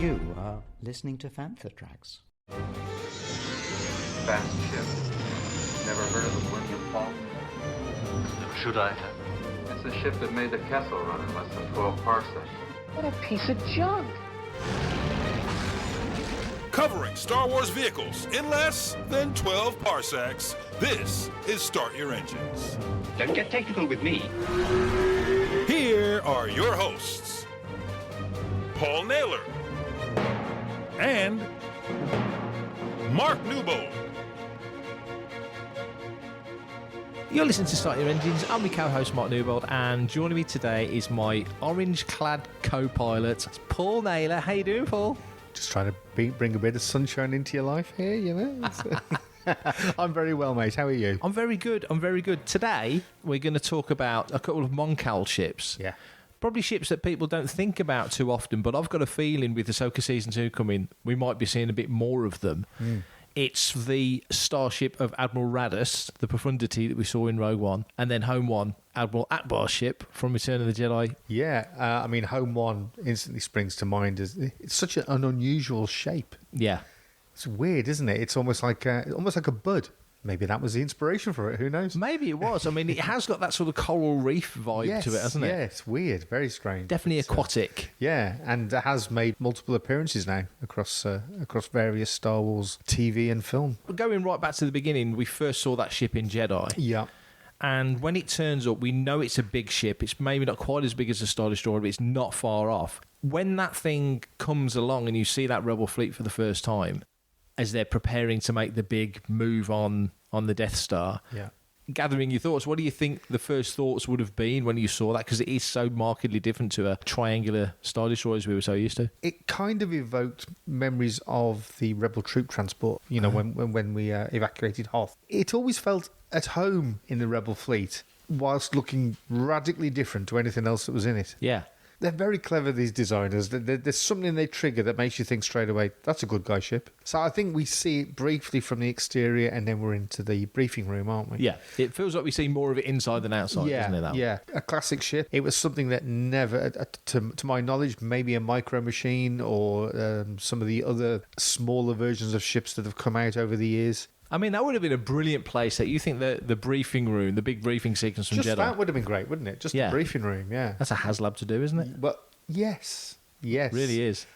You are listening to Fantha Tracks. Fast ship. Never heard of the William Paul? Should I have? It's a ship that made the Kessel run in less than 12 parsecs. What a piece of junk! Covering Star Wars vehicles in less than 12 parsecs, this is Start Your Engines. Don't get technical with me. Here are your hosts, Paul Naylor and Mark Newbold. You're listening to Start Your Engines. I'm your co-host Mark Newbold, and joining me today is my orange-clad co-pilot, Paul Naylor. How you doing, Paul? Just trying to bring a bit of sunshine into your life here, you know. I'm very well, mate. How are you? I'm very good. Today, we're going to talk about a couple of Moncal ships. Yeah. Probably ships that people don't think about too often, but I've got a feeling with Ahsoka Season 2 coming, we might be seeing a bit more of them. It's the starship of Admiral Raddus, the Profundity that we saw in Rogue One, and then Home One, Admiral Akbar's ship from Return of the Jedi. Yeah, I mean, Home One instantly springs to mind as it's such an unusual shape. Yeah. It's weird, isn't it? It's almost like a bud. Maybe that was the inspiration for it. Who knows? Maybe it was. I mean, it has got that sort of coral reef vibe to it, hasn't it? Yeah, it's weird. Very strange. Definitely aquatic. Yeah, and it has made multiple appearances now across various Star Wars TV and film. Going right back to the beginning, we first saw that ship in Jedi. Yeah. And when it turns up, we know it's a big ship. It's maybe not quite as big as a Star Destroyer, but it's not far off. When that thing comes along and you see that Rebel fleet for the first time, as they're preparing to make the big move on the Death Star, gathering your thoughts, what do you think the first thoughts would have been when you saw that? Because it is so markedly different to a triangular Star Destroyer as we were so used to. It kind of evoked memories of the Rebel troop transport, you know, when we evacuated Hoth. It always felt at home in the Rebel fleet, whilst looking radically different to anything else that was in it. Yeah. They're very clever, these designers. There's something they trigger that makes you think straight away, that's a good guy ship. So I think we see it briefly from the exterior and then we're into the briefing room, aren't we? Yeah. It feels like we see more of it inside than outside, doesn't it? That Yeah. A classic ship. It was something that never, to my knowledge, maybe a Micro Machine or some of the other smaller versions of ships that have come out over the years. I mean, that would have been a brilliant place. You think the briefing room, the big briefing sequence from Jedi? Just that would have been great, wouldn't it? Just the briefing room, yeah. That's a HasLab to do, isn't it? But yes. It really is.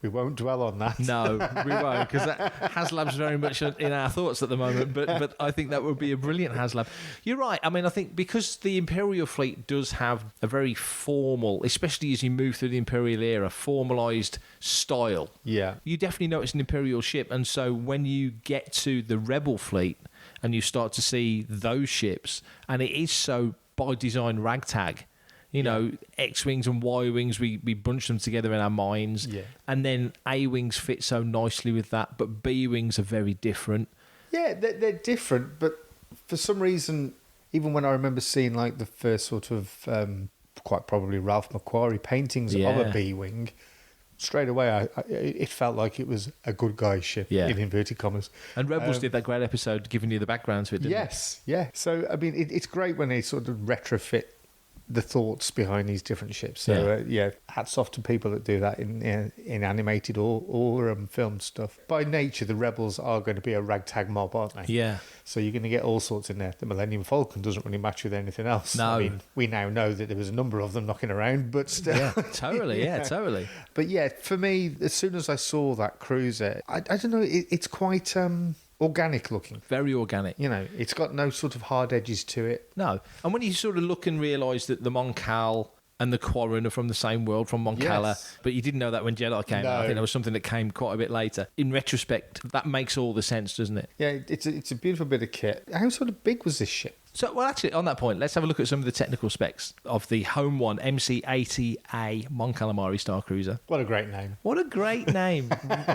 We won't dwell on that. No, we won't, because HasLab's very much in our thoughts at the moment, but I think that would be a brilliant HasLab. You're right. I mean, I think because the Imperial fleet does have a very formal, especially as you move through the Imperial era, formalised style. Yeah. You definitely know it's an Imperial ship, and so when you get to the Rebel fleet and you start to see those ships, and it is so by design ragtag. You know, X-Wings and Y-Wings, we bunch them together in our minds. Yeah. And then A-Wings fit so nicely with that, but B-Wings are very different. Yeah, they're different, but for some reason, even when I remember seeing like the first sort of, quite probably Ralph McQuarrie paintings of a B-Wing, straight away it felt like it was a good guy ship, in inverted commas. And Rebels did that great episode giving you the background to it, didn't it? Yeah. So, I mean, it's great when they sort of retrofit the thoughts behind these different ships. So hats off to people that do that in animated or film stuff. By nature, the Rebels are going to be a ragtag mob, aren't they? Yeah. So you're going to get all sorts in there. The Millennium Falcon doesn't really match with anything else. No. I mean, we now know that there was a number of them knocking around, but still. Yeah, totally. Totally. But yeah, for me, as soon as I saw that cruiser, I don't know, it's quite organic looking. Very organic. You know, it's got no sort of hard edges to it. No. And when you sort of look and realise that the Moncal and the Quarren are from the same world, from Moncala, but you didn't know that when Jedi came out. I think that was something that came quite a bit later. In retrospect, that makes all the sense, doesn't it? Yeah, it's a beautiful bit of kit. How sort of big was this ship? So, well, actually, on that point, let's have a look at some of the technical specs of the Home One MC-80A Mon Calamari Star Cruiser. What a great name. What a great name.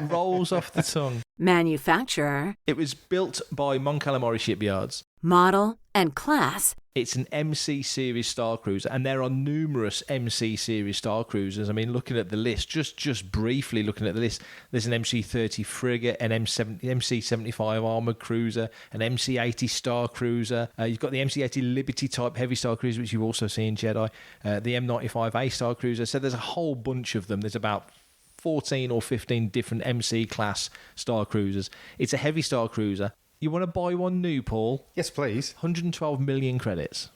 Rolls off the tongue. Manufacturer. It was built by Mon Calamari Shipyards. Model and class. It's an MC Series Star Cruiser, and there are numerous MC Series Star Cruisers. I mean, looking at the list, just briefly looking at the list, there's an MC-30 frigate, an MC-75 armoured cruiser, an MC-80 Star Cruiser. You've got the MC-80 Liberty type heavy Star Cruiser, which you also see in Jedi, the M95A Star Cruiser. So there's a whole bunch of them. There's about 14 or 15 different MC class Star Cruisers. It's a heavy Star Cruiser. You want to buy one new, Paul? Yes, please. 112 million credits.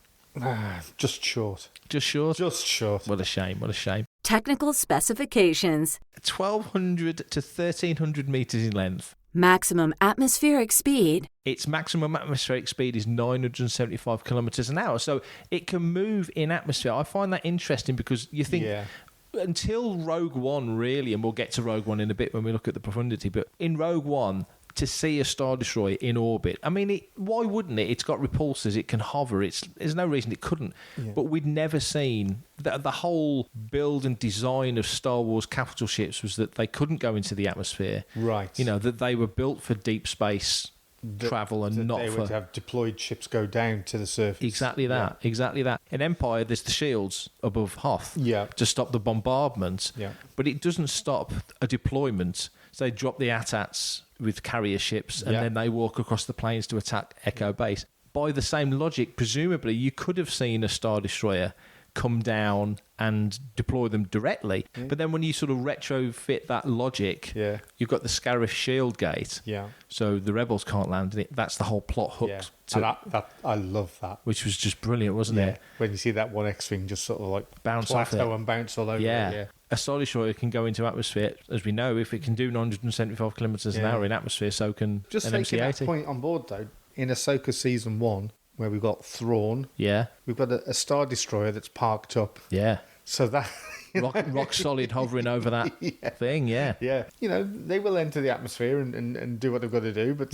Just short. Just short? Just short. What a shame, what a shame. Technical specifications. 1,200 to 1,300 metres in length. Maximum atmospheric speed. Its maximum atmospheric speed is 975 kilometres an hour, so it can move in atmosphere. I find that interesting because you think... Yeah. Until Rogue One, really, and we'll get to Rogue One in a bit when we look at the profundity, but in Rogue One, to see a Star Destroyer in orbit, I mean, why wouldn't it? It's got repulsors, it can hover, there's no reason it couldn't. Yeah. But we'd never seen... The whole build and design of Star Wars capital ships was that they couldn't go into the atmosphere. Right. You know, that they were built for deep space travel and not they for... would have deployed ships go down to the surface. Exactly that, exactly that. In Empire, there's the shields above Hoth to stop the bombardment, but it doesn't stop a deployment. So they drop the AT-ATs with carrier ships, and then they walk across the plains to attack Echo Base. By the same logic, presumably, you could have seen a Star Destroyer come down and deploy them directly. But then when you sort of retrofit that logic, you've got the Scarif shield gate. So the rebels can't land in it. That's the whole plot hook. I love that. Which was just brilliant, wasn't it? When you see that one X-Wing just sort of like bounce off it and bounce all over it. A Star Destroyer can go into atmosphere, as we know, if it can do 975 kilometres an hour in atmosphere, so can just an taking MC-80. that point on board, though, in Ahsoka Season 1, where we've got Thrawn. Yeah. We've got a Star Destroyer that's parked up. Yeah. So that... rock solid hovering over that thing, Yeah. You know, they will enter the atmosphere and do what they've got to do, but...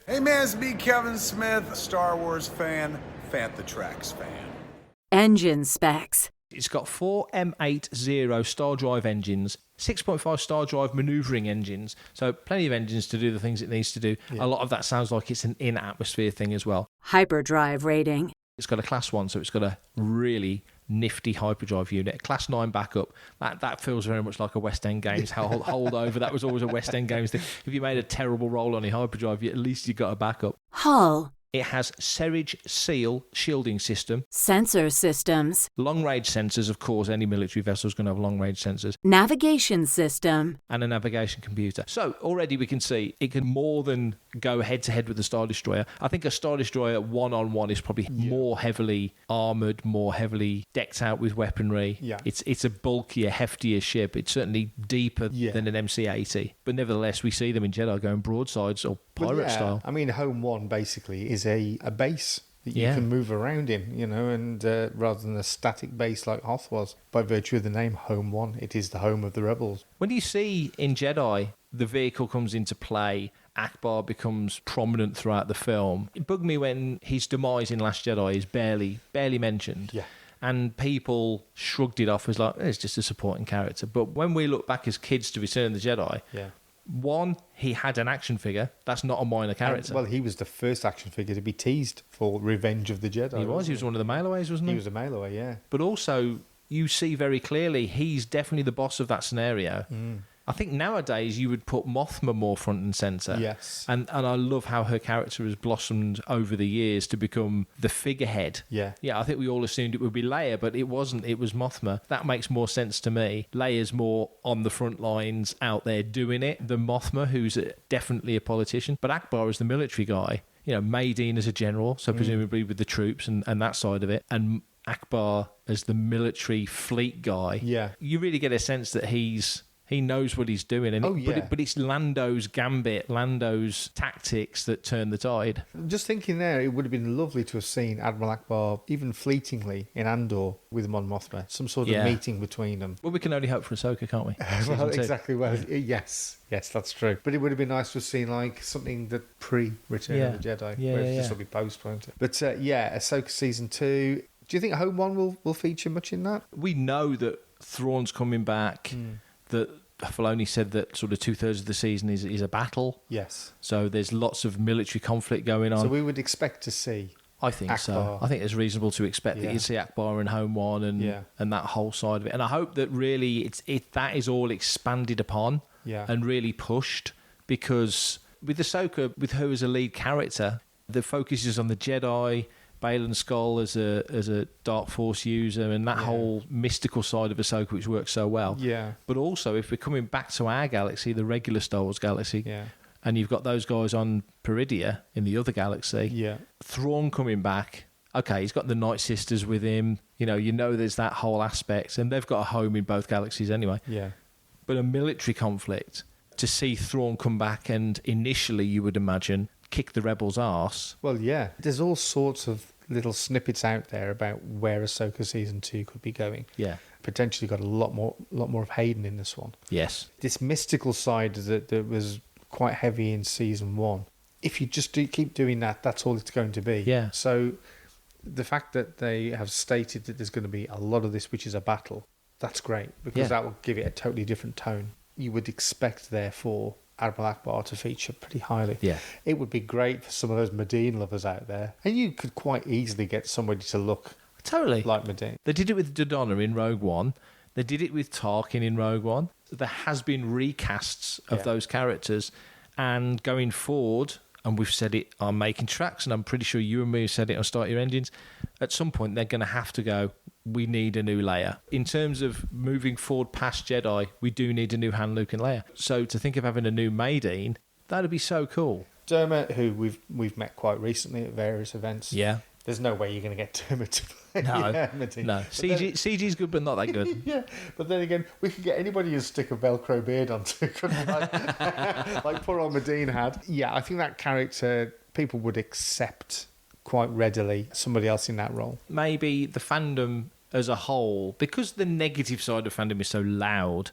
Hey man, it's me, Kevin Smith, Star Wars fan, Fantha Tracks fan. Engine specs. It's got 4 M80 Star Drive engines, 6.5 Star Drive manoeuvring engines, so plenty of engines to do the things it needs to do. A lot of that sounds like it's an in-atmosphere thing as well. Hyperdrive rating. It's got a Class 1, so it's got a really nifty hyperdrive unit. Class 9 backup, that feels very much like a West End Games holdover. That was always a West End Games thing. If you made a terrible roll on your hyperdrive, at least you got a backup. Hull. It has Serage Seal shielding system. Sensor systems. Long-range sensors, of course. Any military vessel is going to have long-range sensors. Navigation system. And a navigation computer. So already we can see it can more than go head-to-head with the Star Destroyer. I think a Star Destroyer one-on-one is probably more heavily armoured, more heavily decked out with weaponry. It's a bulkier, heftier ship. It's certainly deeper than an MC-80. But nevertheless, we see them in Jedi going broadsides or pirate style. I mean, Home 1 basically is a base that you can move around in, you know, and rather than a static base like Hoth was. By virtue of the name Home 1, it is the home of the rebels. When you see in Jedi, the vehicle comes into play, Akbar becomes prominent throughout the film. It bugged me when his demise in Last Jedi is barely mentioned. And people shrugged it off as like, it's just a supporting character. But when we look back as kids to Return of the Jedi... One, he had an action figure. That's not a minor character. Well, he was the first action figure to be teased for Revenge of the Jedi. He was one of the mail-aways, wasn't he? He was a mail-away, yeah. But also, you see very clearly, he's definitely the boss of that scenario. I think nowadays you would put Mothma more front and centre. Yes. And I love how her character has blossomed over the years to become the figurehead. Yeah, I think we all assumed it would be Leia, but it wasn't. It was Mothma. That makes more sense to me. Leia's more on the front lines out there doing it than Mothma, who's definitely a politician. But Akbar is the military guy. You know, Maydeen as a general, so presumably with the troops and that side of it. And Akbar as the military fleet guy. Yeah. You really get a sense that he knows what he's doing. And but it's Lando's gambit, Lando's tactics that turn the tide. Just thinking there, it would have been lovely to have seen Admiral Akbar, even fleetingly, in Andor with Mon Mothma. Some sort of meeting between them. Well, we can only hope for Ahsoka, can't we? Well, exactly. Well, yes, that's true. But it would have been nice to have seen like something that pre-Return of the Jedi. This will be post, won't it? But Ahsoka Season 2. Do you think Home 1 will feature much in that? We know that Thrawn's coming back, that Filoni said that sort of 2/3 of the season is a battle. Yes. So there's lots of military conflict going on. So we would expect to see I think Akbar. so. I think it's reasonable to expect that you see Akbar in Home 1 and that whole side of it. And I hope that really that is all expanded upon and really pushed, because with Ahsoka, with her as a lead character, the focus is on the Jedi, Baylan Skoll as a Dark Force user, and that whole mystical side of Ahsoka, which works so well. Yeah. But also, if we're coming back to our galaxy, the regular Star Wars galaxy, and you've got those guys on Peridia in the other galaxy, Thrawn coming back. Okay, he's got the Night Sisters with him. You know there's that whole aspect, and they've got a home in both galaxies anyway. Yeah. But a military conflict, to see Thrawn come back and initially, you would imagine, kick the rebels' arse. Well, yeah. There's all sorts of little snippets out there about where Ahsoka Season 2 could be going. Yeah. Potentially got a lot more of Hayden in this one. Yes. This mystical side that was quite heavy in Season 1. If you just keep doing that, that's all it's going to be. Yeah. So the fact that they have stated that there's going to be a lot of this, which is a battle, that's great, because that will give it a totally different tone. You would expect, therefore, Admiral Akbar to feature pretty highly. Yeah. It would be great for some of those Medine lovers out there. And you could quite easily get somebody to look totally like Medine. They did it with Dodonna in Rogue One. They did it with Tarkin in Rogue One. There has been recasts of those characters. And going forward, and we've said it on Making Tracks, and I'm pretty sure you and me have said it on Start Your Engines, at some point they're going to have to go, we need a new Leia. In terms of moving forward past Jedi, we do need a new Han, Luke and Leia. So to think of having a new Maideen, that'd be so cool. Dermot, who we've met quite recently at various events. Yeah. There's no way you're going to get Dermot to play Medine. No. CG's good, but not that good. Yeah, but then again, we could get anybody who's stick a Velcro beard onto, couldn't we? Like poor old Medine had. Yeah, I think that character, people would accept quite readily somebody else in that role. Maybe the fandom as a whole, because the negative side of fandom is so loud,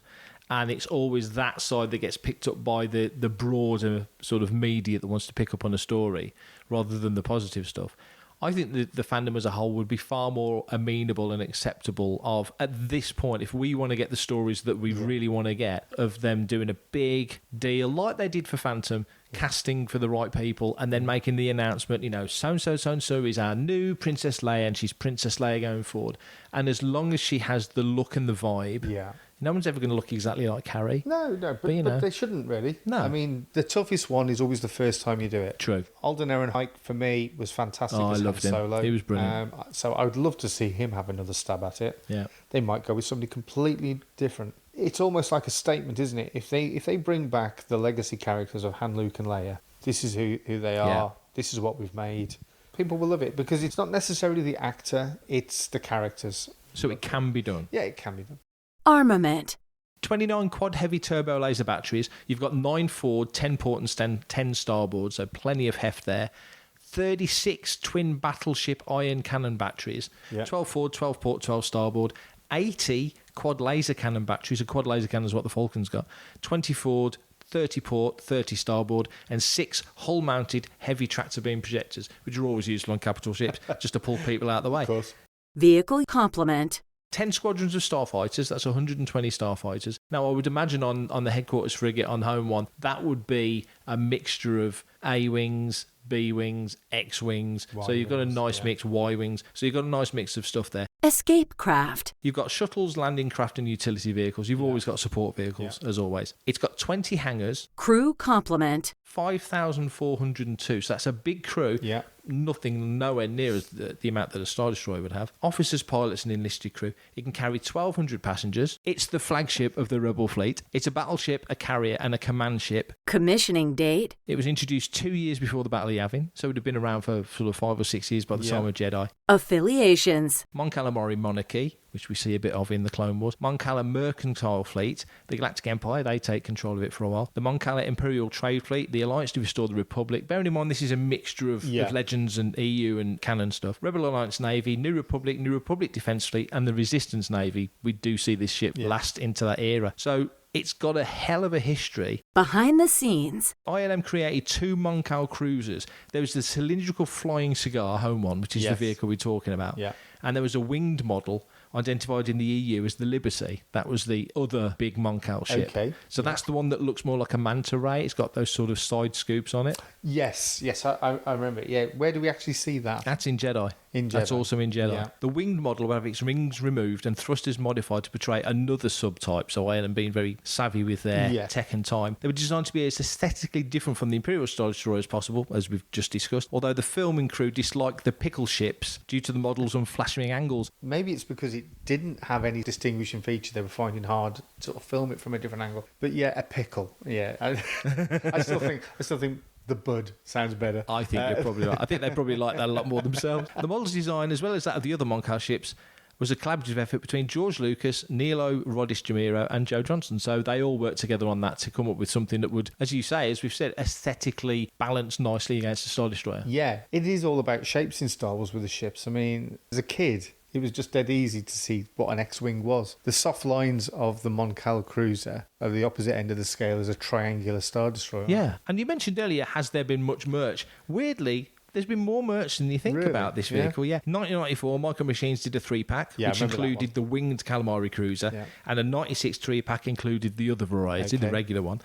and it's always that side that gets picked up by the broader sort of media that wants to pick up on a story rather than the positive stuff. I think the fandom as a whole would be far more amenable and acceptable of, at this point, if we want to get the stories that we really want to get, of them doing a big deal like they did for Phantom, casting for the right people, and then making the announcement, so-and-so is our new Princess Leia, and she's Princess Leia going forward. And as long as she has the look and the vibe, no one's ever going to look exactly like Carrie. No, but they shouldn't really. No. I mean, the toughest one is always the first time you do it. True. Alden Ehrenreich, for me, was fantastic as I loved Han him. Solo. He was brilliant. So I would love to see him have another stab at it. Yeah. They might go with somebody completely different. It's almost like a statement, isn't it? If they bring back the legacy characters of Han, Luke and Leia, this is who they are. Yeah. This is what we've made. People will love it because it's not necessarily the actor, it's the characters. So it can be done. Yeah, it can be done. Armament. 29 quad heavy turbo laser batteries. You've got 9 forward, 10 port and 10 starboard, so plenty of heft there. 36 twin battleship iron cannon batteries. 12 forward, 12 port, 12 starboard. 80 quad laser cannon batteries. A quad laser cannon is what the Falcon's got. 20 forward, 30 port, 30 starboard, and 6 hull-mounted heavy tractor beam projectors, which are always useful on capital ships, just to pull people out of the way. Of course. Vehicle complement. 10 squadrons of starfighters, that's 120 starfighters. Now, I would imagine on the headquarters frigate on Home One, that would be a mixture of A-wings, B-wings, X-wings. So you've got a nice mix, Y-wings. So you've got a nice mix of stuff there. Escape craft. You've got shuttles, landing craft, and utility vehicles. You've always got support vehicles, as always. It's got 20 hangars. Crew complement. 5,402. So that's a big crew. Yeah. Nothing, nowhere near as the amount that a Star Destroyer would have. Officers, pilots, and enlisted crew. It can carry 1,200 passengers. It's the flagship of the Rebel fleet. It's a battleship, a carrier, and a command ship. Commissioning date. It was introduced 2 years before the Battle of Yavin, so it would have been around for sort of 5 or 6 years by the time of Jedi. Affiliations. Mon Calamari Monarchy, which we see a bit of in the Clone Wars. Mon Cala Mercantile Fleet, the Galactic Empire, they take control of it for a while. The Mon Cala Imperial Trade Fleet, the Alliance to Restore the Republic. Bearing in mind, this is a mixture of Legends and EU and canon stuff. Rebel Alliance Navy, New Republic Defence Fleet, and the Resistance Navy. We do see this ship last into that era. So it's got a hell of a history. Behind the scenes. ILM created 2 Mon Cal cruisers. There was the cylindrical flying cigar, Home One, which is the vehicle we're talking about. Yeah. And there was a winged model, identified in the EU as the Liberty. That was the other big Moncal ship. Okay. So that's the one that looks more like a manta ray. It's got those sort of side scoops on it. Yes, I remember it. Yeah, where do we actually see that? That's in Jedi. That's also in Jedi. Yeah. The winged model will have its wings removed and thrusters modified to portray another subtype. So ILM being very savvy with their tech and time. They were designed to be as aesthetically different from the Imperial Star Destroyer as possible, as we've just discussed. Although the filming crew disliked the pickle ships due to the model's unflashing angles. Maybe it's because it didn't have any distinguishing feature. They were finding hard to sort of film it from a different angle. But yeah, a pickle. Yeah, I still think the bud sounds better. I think you're probably right. I think they probably like that a lot more themselves. The model's design, as well as that of the other Moncal ships, was a collaborative effort between George Lucas, Nilo Rodis Jamiro and Joe Johnson. So they all worked together on that to come up with something that would, as you say, as we've said, aesthetically balance nicely against the Star Destroyer. Yeah, it is all about shapes in Star Wars with the ships. I mean, as a kid, it was just dead easy to see what an X-Wing was. The soft lines of the Moncal cruiser are the opposite end of the scale as a triangular Star Destroyer. Yeah, and you mentioned earlier, has there been much merch? Weirdly, there's been more merch than you think about this vehicle. Yeah. 1994, Micro Machines did a 3-pack, which included the winged Calamari cruiser, and a 96 3-pack included the other variety, the regular one.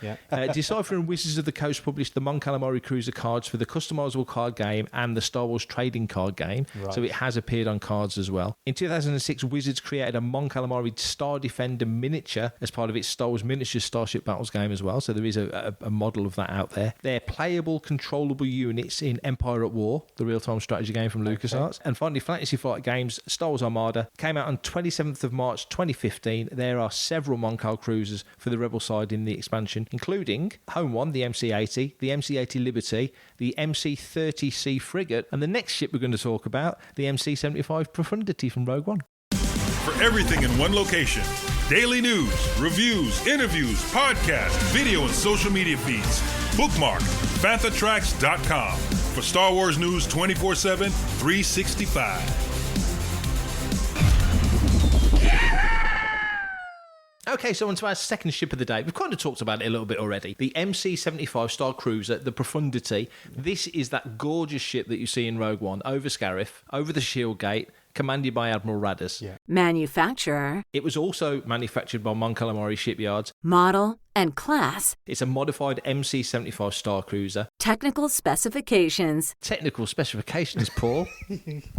Decipher and Wizards of the Coast published the Mon Calamari cruiser cards for the customizable card game and the Star Wars trading card game, so it has appeared on cards as well. In 2006, Wizards created a Mon Calamari Star Defender miniature as part of its Star Wars miniature Starship Battles game as well, so there is a model of that out there. They're playable, controllable units in Empire at War, the real-time strategy game from LucasArts. And finally, Fantasy Flight Games Star Wars Armada came out on 27th of March 2015. There are several Moncal cruisers for the Rebel side in the expansion, including Home One, the MC-80, the MC-80 Liberty, the MC-30C Frigate, and the next ship we're going to talk about, the MC-75 Profundity from Rogue One. For everything in one location, daily news, reviews, interviews, podcasts, video, and social media feeds, bookmark FanthaTracks.com for Star Wars news 24/7, 365. Okay, so on to our second ship of the day. We've kind of talked about it a little bit already. The MC-75 Star Cruiser, the Profundity. This is that gorgeous ship that you see in Rogue One, over Scarif, over the Shield Gate, commanded by Admiral Raddus. Yeah. Manufacturer, It was also manufactured by Mon Calamari shipyards. model, and class. It's a modified MC-75 Star Cruiser. Technical specifications. Technical specifications, Paul.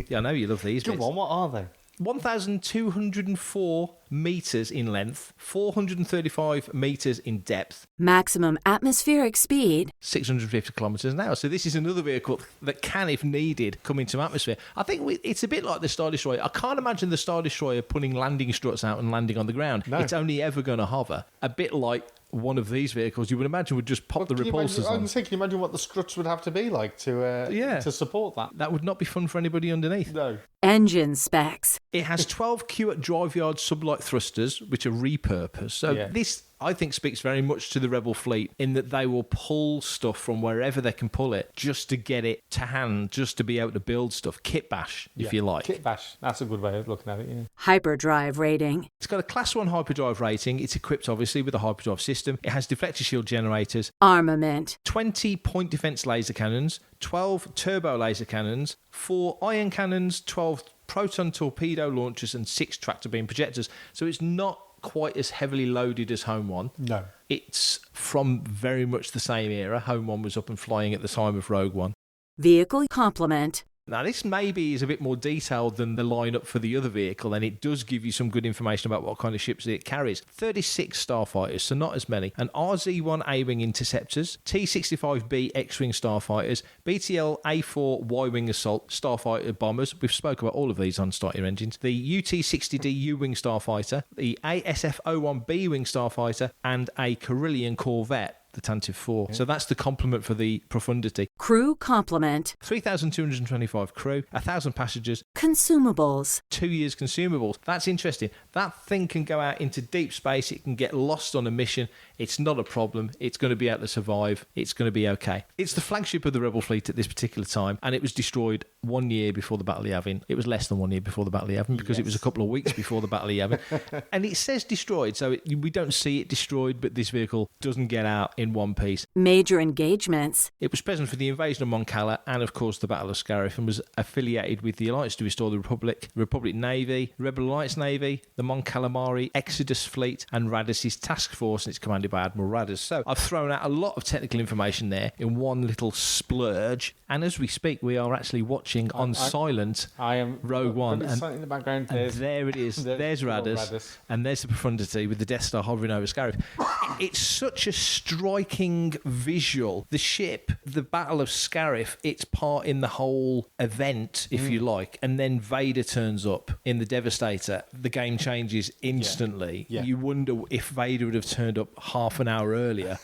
Yeah, I know you love these bits. Go on, what are they? 1,204 metres in length, 435 metres in depth, Maximum atmospheric speed. 650 kilometres an hour. So this is another vehicle that can, if needed, come into atmosphere. I think it's a bit like the Star Destroyer. I can't imagine the Star Destroyer putting landing struts out and landing on the ground. No. It's only ever going to hover. A bit like one of these vehicles, you would imagine, would just pop the repulsors on. Can you imagine what the struts would have to be like to support that? That would not be fun for anybody underneath. No. Engine specs. It has 12 Kewett drive yard sublight thrusters, which are repurposed. So this, I think, speaks very much to the Rebel fleet in that they will pull stuff from wherever they can pull it just to get it to hand, just to be able to build stuff. Kit bash, if you like. Kit bash. That's a good way of looking at it, yeah. Hyperdrive rating. It's got a Class 1 hyperdrive rating. It's equipped, obviously, with a hyperdrive system. It has deflector shield generators. Armament. 20 point defense laser cannons, 12 turbo laser cannons, 4 ion cannons, 12 proton torpedo launchers, and 6 tractor beam projectors. So it's not quite as heavily loaded as Home One. No. It's from very much the same era. Home One was up and flying at the time of Rogue One. Vehicle complement. Now, this maybe is a bit more detailed than the lineup for the other vehicle, and it does give you some good information about what kind of ships it carries. 36 starfighters, so not as many, and RZ-1 A-Wing interceptors, T-65B X-Wing starfighters, BTL A-4 Y-Wing assault starfighter bombers. We've spoken about all of these on Start Your Engines. The UT-60D U-Wing starfighter, the ASF-01 B-Wing starfighter, and a Carillion corvette, the Tantive 4. So that's the complement for the Profundity. Crew complement. 3,225 crew, 1,000 passengers, Consumables. 2 years consumables. That's interesting. That thing can go out into deep space. It can get lost on a mission. It's not a problem. It's going to be able to survive. It's going to be okay. It's the flagship of the Rebel fleet at this particular time, and it was destroyed 1 year before the Battle of Yavin. It was less than 1 year before the Battle of Yavin because it was a couple of weeks before the Battle of Yavin. And it says destroyed, so we don't see it destroyed, but this vehicle doesn't get out in in one piece. Major engagements. It was present for the invasion of Mon Cala and, of course, the Battle of Scarif, and was affiliated with the Alliance to restore the Republic Navy, Rebel Alliance Navy, the Mon Calamari Exodus Fleet, and Radis's task force, and it's commanded by Admiral Radis. So I've thrown out a lot of technical information there in one little splurge, and as we speak, we are actually watching on silent Rogue One, and in the background. and there it is. There's Radis, and there's the profundity with the Death Star hovering over Scarif. It's such a striking visual. The ship, the Battle of Scarif, it's part in the whole event, if you like, and then Vader turns up in the Devastator. The game changes instantly. Yeah. You wonder if Vader would have turned up half an hour earlier.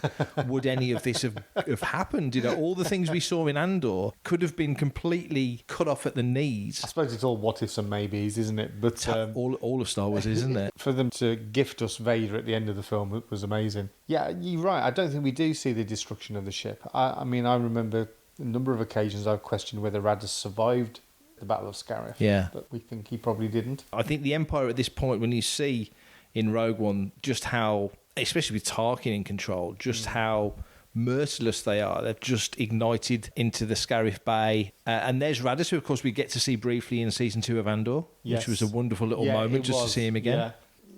Would any of this have happened? You know, all the things we saw in Andor could have been completely cut off at the knees. I suppose it's all what ifs and maybes, isn't it? But All of Star Wars, isn't it? for them to gift us Vader at the end of the film, it was amazing. Yeah, you're right. I don't think we do see the destruction of the ship. I mean, I remember a number of occasions I've questioned whether Radis survived the Battle of Scarif. Yeah. But we think he probably didn't. I think the Empire at this point, when you see in Rogue One just how, especially with Tarkin in control, just how merciless they are. They've just ignited into the Scarif Bay. And there's Radis, who, of course, we get to see briefly in Season 2 of Andor, which was a wonderful little moment just to see him again. Yeah.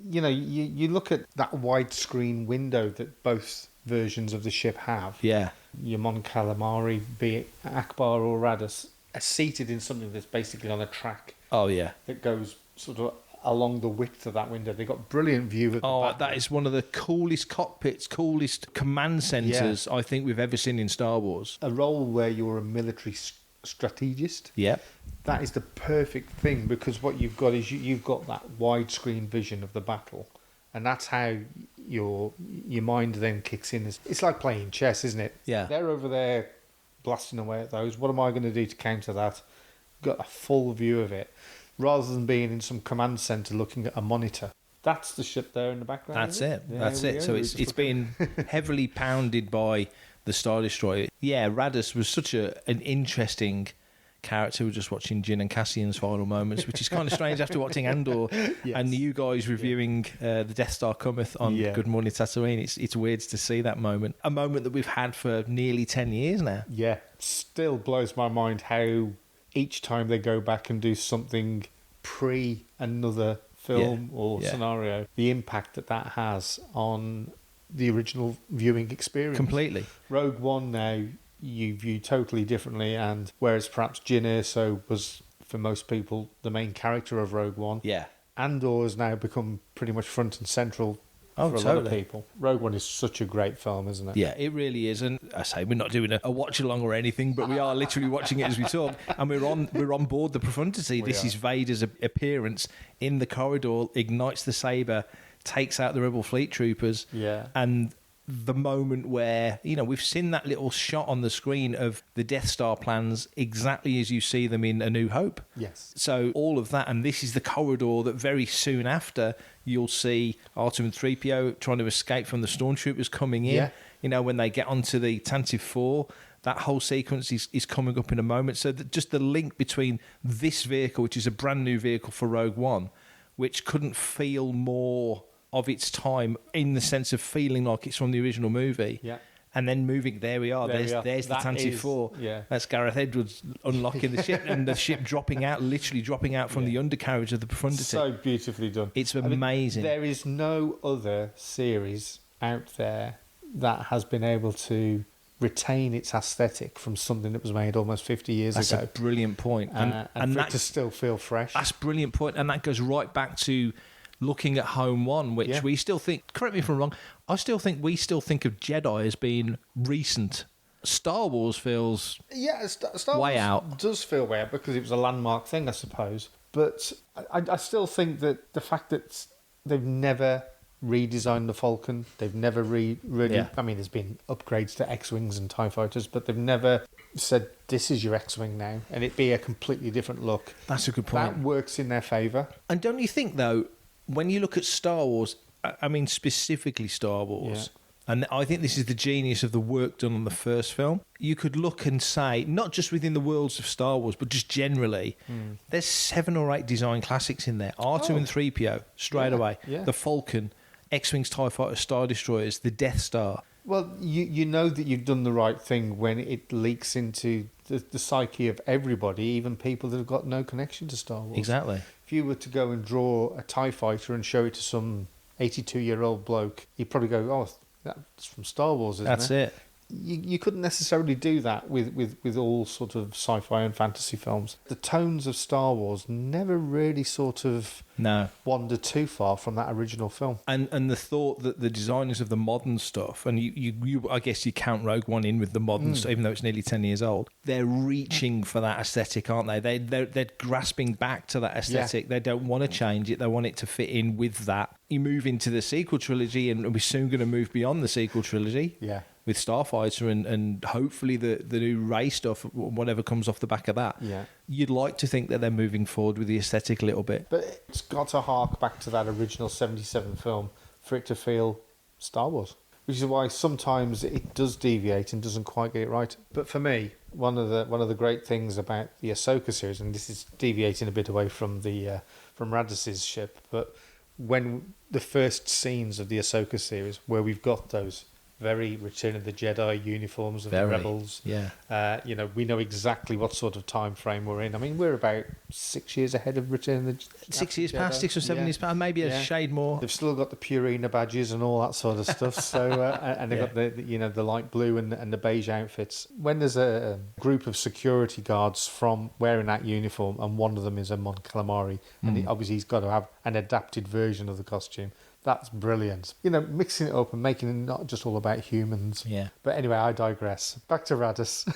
You know, you look at that widescreen window that both versions of the ship have. Yeah. Your Mon Calamari, be it Akbar or Radis, are seated in something that's basically on a track. Oh, yeah. That goes sort of along the width of that window. They've got brilliant view of the battle. That is one of the coolest cockpits, coolest command centres I think we've ever seen in Star Wars. A role where you're a military strategist. Yeah. That is the perfect thing, because what you've got is you've got that widescreen vision of the battle, and that's how your mind then kicks in. It's like playing chess, isn't it? Yeah. They're over there blasting away at those. What am I going to do to counter that? Got a full view of it, rather than being in some command centre looking at a monitor. That's the ship there in the background. That's it. That's it. So it's been heavily pounded by the Star Destroyer. Yeah, Radis was such an interesting character. We're just watching Jyn and Cassian's final moments, which is kind of strange after watching Andor and you guys reviewing the Death Star Cometh on Good Morning Tatooine. It's weird to see that moment. A moment that we've had for nearly 10 years now. Yeah. Still blows my mind how each time they go back and do something pre another film or scenario, the impact that has on the original viewing experience. Completely. Rogue One now you view totally differently, and whereas perhaps Jyn Erso was, for most people, the main character of Rogue One, Andor has now become pretty much front and central for a lot of people. Rogue One is such a great film, isn't it? Yeah, it really is. And I say we're not doing a watch along or anything, but we are literally watching it as we talk, and we're on board the profundity. This is Vader's appearance in the corridor, ignites the saber, takes out the Rebel fleet troopers, and the moment where, you know, we've seen that little shot on the screen of the Death Star plans exactly as you see them in A New Hope. Yes. So all of that, and this is the corridor that very soon after you'll see R2 and 3PO trying to escape from the stormtroopers coming in. You know, when they get onto the Tantive 4, that whole sequence is coming up in a moment. So just the link between this vehicle, which is a brand new vehicle for Rogue One, which couldn't feel more of its time in the sense of feeling like it's from the original movie. Yeah. And then moving, there we are. There's the Tantive 4. Yeah. That's Gareth Edwards unlocking the ship and the ship literally dropping out from the undercarriage of the profundity. So beautifully done. It's amazing. There is no other series out there that has been able to retain its aesthetic from something that was made almost 50 years ago. That's a brilliant point. And for it to still feel fresh. That's a brilliant point. And that goes right back to looking at Home One, which we still think, correct me if I'm wrong, we still think of Jedi as being recent. Star Wars feels Star way Wars out. Does feel way out because it was a landmark thing, I suppose. But I still think that the fact that they've never redesigned the Falcon, they've never really... I mean, there's been upgrades to X-Wings and TIE Fighters, but they've never said, this is your X-Wing now, and it be a completely different look. That's a good point. That works in their favour. And don't you think, though, when you look at Star Wars, I mean specifically Star Wars, and I think this is the genius of the work done on the first film, you could look and say, not just within the worlds of Star Wars, but just generally, there's 7 or 8 design classics in there. R2 and 3PO, straight away. Yeah. The Falcon, X-Wings, TIE Fighters, Star Destroyers, the Death Star. Well, you know that you've done the right thing when it leaks into the psyche of everybody, even people that have got no connection to Star Wars. Exactly. If you were to go and draw a TIE fighter and show it to some 82-year-old bloke, he'd probably go, "Oh, that's from Star Wars, isn't it?" That's it. You couldn't necessarily do that with all sort of sci-fi and fantasy films. The tones of Star Wars never really sort of wandered too far from that original film. And the thought that the designers of the modern stuff, and you I guess you count Rogue One in with the modern stuff, even though it's nearly 10 years old, they're reaching for that aesthetic, aren't they? They're grasping back to that aesthetic. Yeah. They don't want to change it. They want it to fit in with that. You move into the sequel trilogy, and we're soon going to move beyond the sequel trilogy. Yeah. With Starfighter and hopefully the new Rey stuff, whatever comes off the back of that. Yeah. You'd like to think that they're moving forward with the aesthetic a little bit. But it's got to hark back to that original 77 film for it to feel Star Wars. Which is why sometimes it does deviate and doesn't quite get it right. But for me, one of the great things about the Ahsoka series, and this is deviating a bit away from from Radiss's ship, but when the first scenes of the Ahsoka series, where we've got those very Return of the Jedi uniforms of the rebels. Yeah. We know exactly what sort of time frame we're in. I mean, we're about 6 years ahead of Return of the Jedi. 6 years past, 6 or 7 years past, maybe a shade more. They've still got the Purina badges and all that sort of stuff. So, and they've got the light blue and the beige outfits. When there's a group of security guards from wearing that uniform, and one of them is a Mon Calamari, and obviously he's got to have an adapted version of the costume. That's brilliant. Mixing it up and making it not just all about humans. Yeah. But anyway, I digress. Back to Raddus.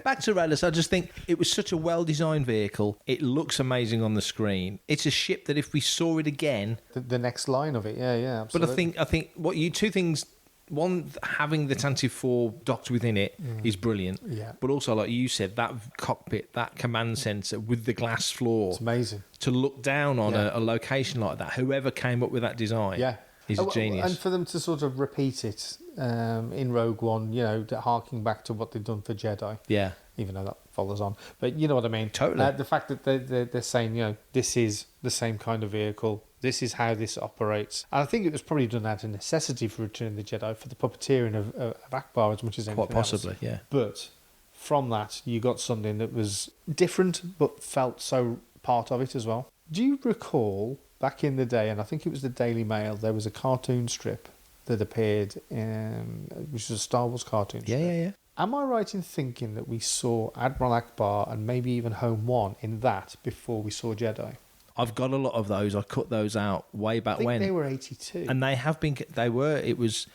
Back to Raddus. I just think it was such a well-designed vehicle. It looks amazing on the screen. It's a ship that if we saw it again... The next line of it, yeah, absolutely. But I think two things... One, having the Tantive 4 docked within it is brilliant. Yeah. But also, like you said, that cockpit, that command centre with the glass floor. It's amazing. To look down on a location like that, whoever came up with that design is a genius. And for them to sort of repeat it in Rogue One, harking back to what they've done for Jedi. Yeah. Even though that follows on. But you know what I mean? Totally. The fact that they're saying, this is the same kind of vehicle. This is how this operates. And I think it was probably done out of necessity for Return of the Jedi, for the puppeteering of Akbar as much as anything Quite possibly, else. Yeah. But from that, you got something that was different, but felt so part of it as well. Do you recall, back in the day, and I think it was the Daily Mail, there was a cartoon strip that appeared, which was a Star Wars cartoon strip. Yeah. Am I right in thinking that we saw Admiral Akbar and maybe even Home One in that before we saw Jedi? I've got a lot of those. I cut those out way back when. I think they were 82. And they have been... It was...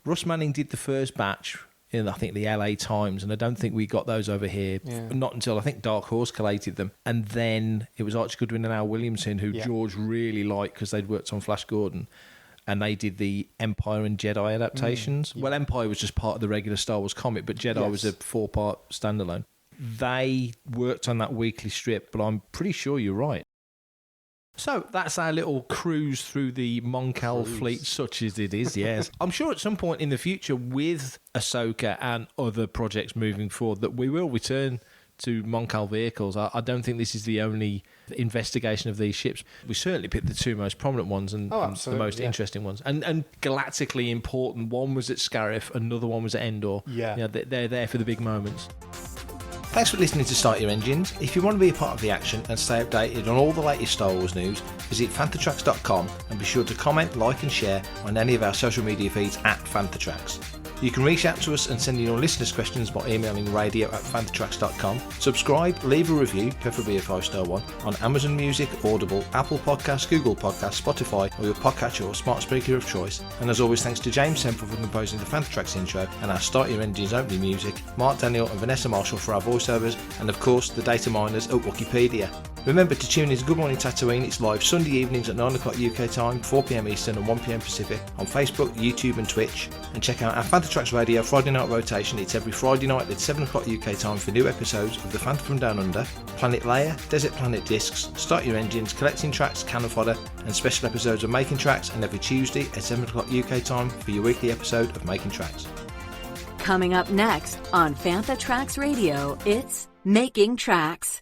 Russ Manning did the first batch in, I think, the LA Times, and I don't think we got those over here. Yeah. Not until, I think, Dark Horse collated them. And then it was Archie Goodwin and Al Williamson, who George really liked because they'd worked on Flash Gordon. And they did the Empire and Jedi adaptations. Well, Empire was just part of the regular Star Wars comic, but Jedi was a 4-part standalone. They worked on that weekly strip, but I'm pretty sure you're right. So that's our little cruise through the Mon Cal fleet, such as it is, yes. I'm sure at some point in the future, with Ahsoka and other projects moving forward, that we will return to Mon Cal vehicles. I don't think this is the only investigation of these ships. We certainly picked the two most prominent ones and the most interesting ones. And galactically important. One was at Scarif, another one was at Endor. Yeah. They're there for the big moments. Thanks for listening to Start Your Engines. If you want to be a part of the action and stay updated on all the latest Star Wars news, visit fanthatracks.com and be sure to comment, like and share on any of our social media feeds at Fanthatracks. You can reach out to us and send in your listeners' questions by emailing radio@fanthatracks.com. Subscribe, leave a review, preferably a 5-star one, on Amazon Music, Audible, Apple Podcasts, Google Podcasts, Spotify, or your podcatcher or smart speaker of choice. And as always, thanks to James Semple for composing the Fanthatracks intro, and our Start Your Engines opening music, Mark Daniel and Vanessa Marshall for our voiceovers, and of course, the data miners at Wikipedia. Remember to tune in to Good Morning Tatooine. It's live Sunday evenings at 9 o'clock UK time, 4 PM Eastern and 1 PM Pacific on Facebook, YouTube and Twitch. And check out our Fanthatracks Radio Friday night rotation. It's every Friday night at 7 o'clock UK time for new episodes of The Phantom from Down Under, Planet Leia, Desert Planet Discs, Start Your Engines, Collecting Tracks, Cannon Fodder, and special episodes of Making Tracks, and every Tuesday at 7 o'clock UK time for your weekly episode of Making Tracks. Coming up next on Fanthatracks Radio, it's Making Tracks.